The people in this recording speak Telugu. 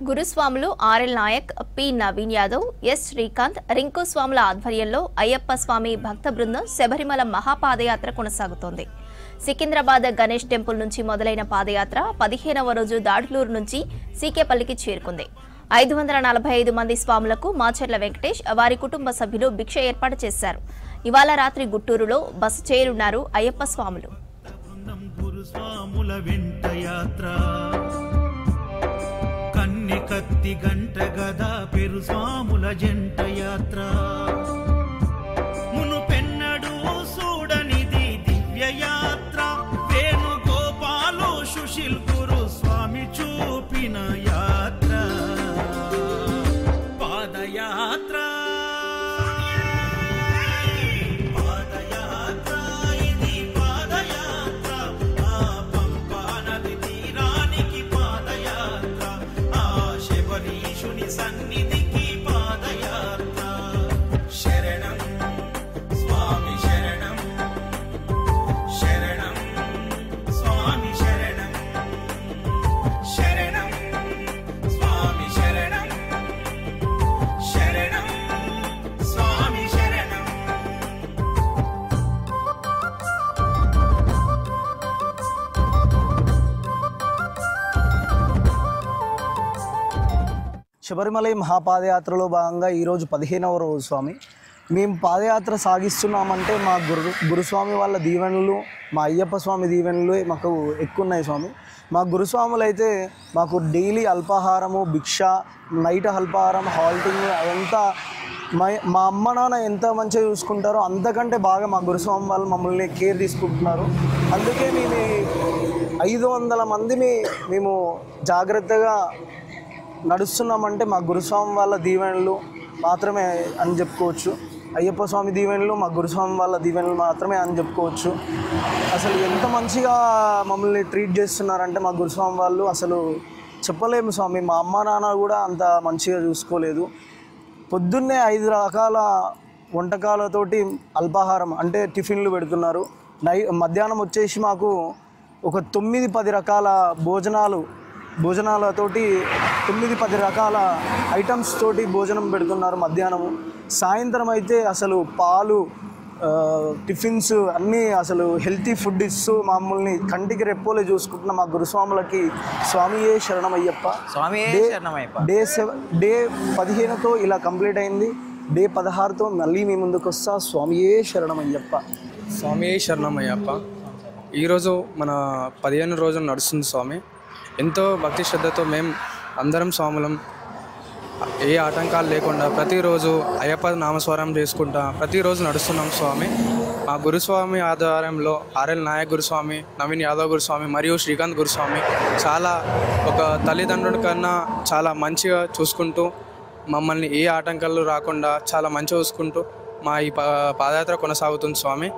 గురుస్వాములు RL Nayak, P Naveen Yadav, S Srikanth, Rinku స్వాముల ఆధ్వర్యంలో అయ్యప్ప స్వామి భక్త బృందం శబరిమల మహాపాదయాత్ర కొనసాగుతోంది. సికింద్రాబాద్ గణేష్ టెంపుల్ నుంచి మొదలైన పాదయాత్ర 15వ రోజు దాడులూరు నుంచి సీకేపల్లికి చేరుకుంది. 545 మంది స్వాములకు మాచర్ల వెంకటేష్, వారి కుటుంబ సభ్యులు భిక్ష ఏర్పాటు చేశారు. ఇవాళ రాత్రి గుట్టూరులో బస చేరున్నారు అయ్యప్ప స్వాములు. కత్తి గంట గదా పెరు స్వాముల జంట యాత్ర మును పెన్నడు చూడనిది దివ్య యాత్ర వేణుగోపాలు సుశీల్ గురు స్వామి చూపిన యాత్ర పాదయాత్ర సన్నిధికి పాదయాత్ర శరణం స్వామి శరణం శరణం స్వామి శరణం శరణం స్వామి శరణం శరణం స్వామి శరణం. శబరిమల మహాపాదయాత్రలో భాగంగా ఈరోజు 15వ రోజు స్వామి. మేము పాదయాత్ర సాగిస్తున్నామంటే మా గురుస్వామి వాళ్ళ దీవెనలు, మా అయ్యప్ప స్వామి దీవెనలు మాకు ఎక్కువ ఉన్నాయి స్వామి. మా గురుస్వాములు అయితే మాకు డైలీ అల్పాహారము, భిక్ష, నైట్ అల్పాహారం, హాల్టింగ్ అదంతా మా అమ్మ నాన్న ఎంత మంచిగా చూసుకుంటారో అంతకంటే బాగా మా గురుస్వామి వాళ్ళు మమ్మల్ని కేర్ తీసుకుంటున్నారు. అందుకే మేము 500 మందిని మేము జాగ్రత్తగా నడుస్తున్నామంటే మా గురుస్వామి వాళ్ళ దీవెనలు మాత్రమే అని చెప్పుకోవచ్చు. అయ్యప్ప స్వామి దీవెనలు, మా గురుస్వామి వాళ్ళ దీవెనలు మాత్రమే అని చెప్పుకోవచ్చు. అసలు ఎంత మంచిగా మమ్మల్ని ట్రీట్ చేస్తున్నారంటే మా గురుస్వామి వాళ్ళు అసలు చెప్పలేము స్వామి. మా అమ్మ నాన్న కూడా అంత మంచిగా చూసుకోలేదు. పొద్దున్నే 5 రకాల వంటకాలతోటి అల్పాహారం అంటే టిఫిన్లు పెడుతున్నారు. మధ్యాహ్నం వచ్చేసి మాకు ఒక 9-10 రకాల భోజనాలతోటి 9-10 రకాల ఐటమ్స్ తోటి భోజనం పెడుతున్నారు మధ్యాహ్నము. సాయంత్రం అయితే అసలు పాలు, టిఫిన్స్ అన్నీ అసలు హెల్తీ ఫుడ్ ఇస్తూ మమ్మల్ని కంటికి రెప్పోలే చూసుకుంటున్న మా గురుస్వాములకి స్వామియే శరణమయ్యప్ప. డే 15తో ఇలా కంప్లీట్ అయింది. డే 16తో మళ్ళీ మీ ముందుకు వస్తా. స్వామియే శరణమయ్యప్ప. స్వామియే శరణమయ్యప్ప. ఈరోజు మన 15 రోజులు నడుస్తుంది స్వామి. ఎంతో భక్తి శ్రద్ధతో మేము అందరం స్వాములం ఏ ఆటంకాలు లేకుండా ప్రతిరోజు అయ్యప్ప నామస్వరం చేసుకుంటా ప్రతిరోజు నడుస్తున్నాం స్వామి. మా గురుస్వామి ఆధ్వర్యంలో ఆర్ఎల్ నాయక్ గురుస్వామి, నవీన్ యాదవ్ గురుస్వామి మరియు శ్రీకాంత్ గురుస్వామి చాలా ఒక తల్లిదండ్రుల కన్నా చాలా మంచిగా చూసుకుంటూ మమ్మల్ని ఏ ఆటంకాలు రాకుండా చాలా మంచిగా చూసుకుంటూ మా ఈ పాదయాత్ర కొనసాగుతుంది స్వామి.